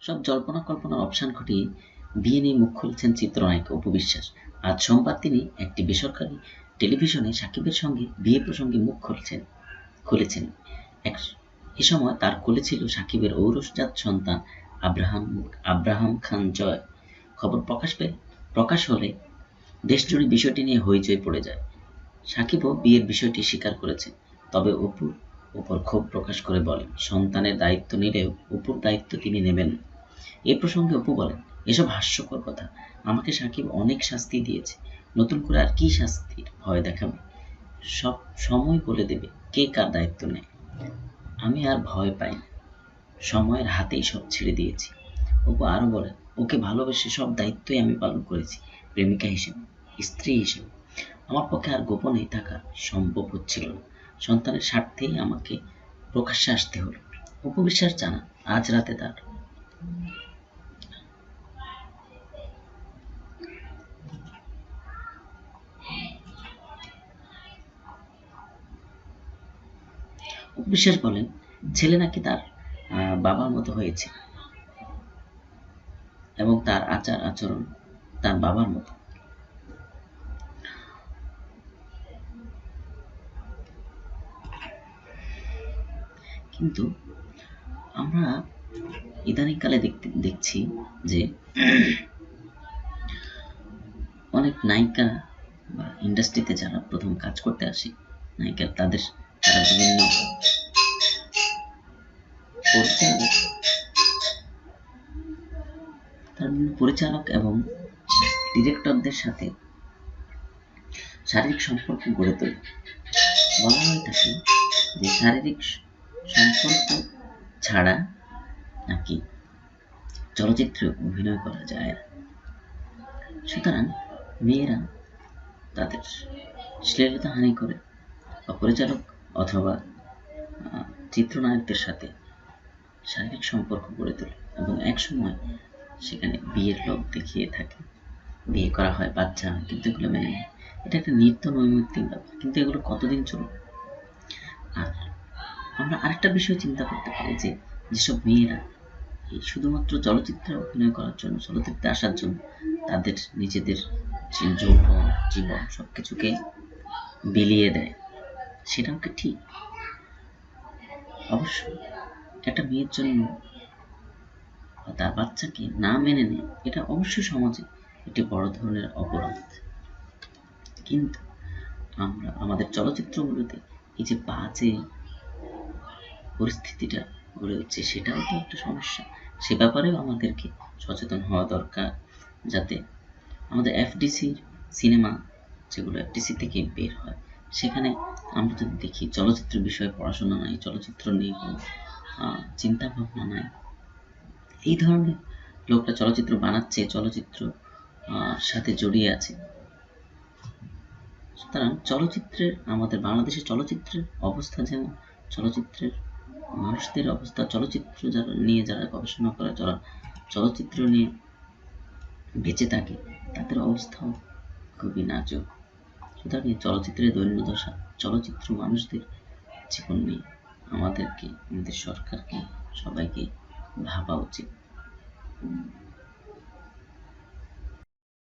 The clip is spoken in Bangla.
সব জল্পনা কল্পনার অবসান ঘটিয়ে বিয়ে নিয়ে মুখ খুলছেন চিত্রনায়িকা অপু বিশ্বাস। আজ সোমবার তিনি একটি বেসরকারি টেলিভিশনে সাকিবের সঙ্গে বিয়ে প্রসঙ্গে মুখ খুলেছেন। এ সময় তার কোলে ছিল সাকিবের ঔরসজাত সন্তান আব্রাহাম খান জয়। খবর প্রকাশ হলে দেশজুড়ে বিষয়টি নিয়ে হইচই পড়ে যায়। সাকিবও বিয়ের বিষয়টি স্বীকার করেছেন, তবে অপুর উপর ক্ষোভ প্রকাশ করে বলেন, সন্তানের দায়িত্ব নিলেও অপুর দায়িত্ব তিনি নেবেন না। এ প্রসঙ্গে অপু বলেন, এসব হাস্যকর কথা। আমাকে সাকিব অনেক শাস্তি দিয়েছে, নতুন করে আর কি শাস্তির ভয় দেখাবে? সব সময় বলে দেবে কে কার দায়িত্ব নেয়। আমি আর ভয় পাই না, সময়ের হাতেই সব ছেড়ে দিয়েছি। অপু আরো বলেন, ওকে ভালোবেসে সব দায়িত্বই আমি পালন করেছি, প্রেমিকা হিসেবে, স্ত্রী হিসেবে। আমার পক্ষে আর গোপনে থাকা সম্ভব হচ্ছিল না। সন্তানের স্বার্থেই আমাকে প্রকাশ্যে আসতে হলো। অপু বিশ্বাস জানান, আজ রাতে তার অপু বিশ্বাস বলেন, ছেলে নাকি তার বাবার মতো হয়েছে এবং তার আচার আচরণ তার বাবার মতো। কিন্তু আমরা ইদানিংকালে দেখছি যে অনেক নায়িকা বা ইন্ডাস্ট্রিতে যারা প্রথম কাজ করতে আসে, নায়িকা তারা বিভিন্ন পরিচালক এবং ডিরেক্টরদের সাথে শারীরিক সম্পর্ক গড়ে তোলে। বলা হয়ে থাকে যে শারীরিক সম্পর্ক ছাড়া নাকি চলচ্চিত্রে অভিনয় করা যায় না। সুতরাং মেয়েরা তাদের শ্লীলতাহানি করে বা পরিচালক অথবা চিত্রনায়কদের সাথে শারীরিক সম্পর্ক গড়ে তোলে এবং একসময় সেখানে বিয়ের লোক দেখিয়ে থাকে, বিয়ে করা হয়, বাচ্চা, কিন্তু এগুলো মেনে নেয়। এটা একটা নিত্য নৈমিত্তিক ব্যাপার, কিন্তু এগুলো কতদিন চলবে? আর আমরা আরেকটা বিষয় চিন্তা করতে পারি যে যেসব মেয়েরা এই শুধুমাত্র চলচ্চিত্রে অভিনয় করার জন্য, চলচ্চিত্রে আসার জন্য তাদের নিজেদের যৌবন, জীবন সবকিছুকে বিলিয়ে দেয়, সেটাও কি ঠিক? অবশ্যই একটা মেয়ের জন্য তার বাচ্চাকে না মেনে নেয়, এটা অবশ্যই সমাজে একটি বড় ধরনের অপরাধ। কিন্তু আমরা আমাদের চলচ্চিত্রগুলোতে এই যে বাজে পরিস্থিতিটা গড়ে উঠছে, সেটাও তো একটা সমস্যা। সে ব্যাপারেও আমাদেরকে সচেতন হওয়া দরকার, যাতে আমাদের এফডিসির সিনেমা যেগুলো এফডিসি থেকে বের হয়, সেখানে আমরা যদি দেখি চলচ্চিত্র বিষয়ে পড়াশোনা নাই, চলচ্চিত্র নিয়ে কোনো চিন্তা ভাবনা নাই, এই ধরনের লোকটা চলচ্চিত্র বানাচ্ছে, চলচ্চিত্র সাথে জড়িয়ে আছে। সুতরাং চলচ্চিত্রের, আমাদের বাংলাদেশের চলচ্চিত্রের অবস্থা যেমন, চলচ্চিত্রের মানুষদের অবস্থা, চলচ্চিত্র যারা গবেষণা করে, যারা চলচ্চিত্র নিয়ে বেঁচে থাকে, তাদের অবস্থাও খুবই নাজুক। সুতরাং এই চলচ্চিত্রের দৈন্যদশা, চলচ্চিত্র মানুষদের জীবন নিয়ে আমাদের সরকারকে, সবাইকে ভাবা উচিত।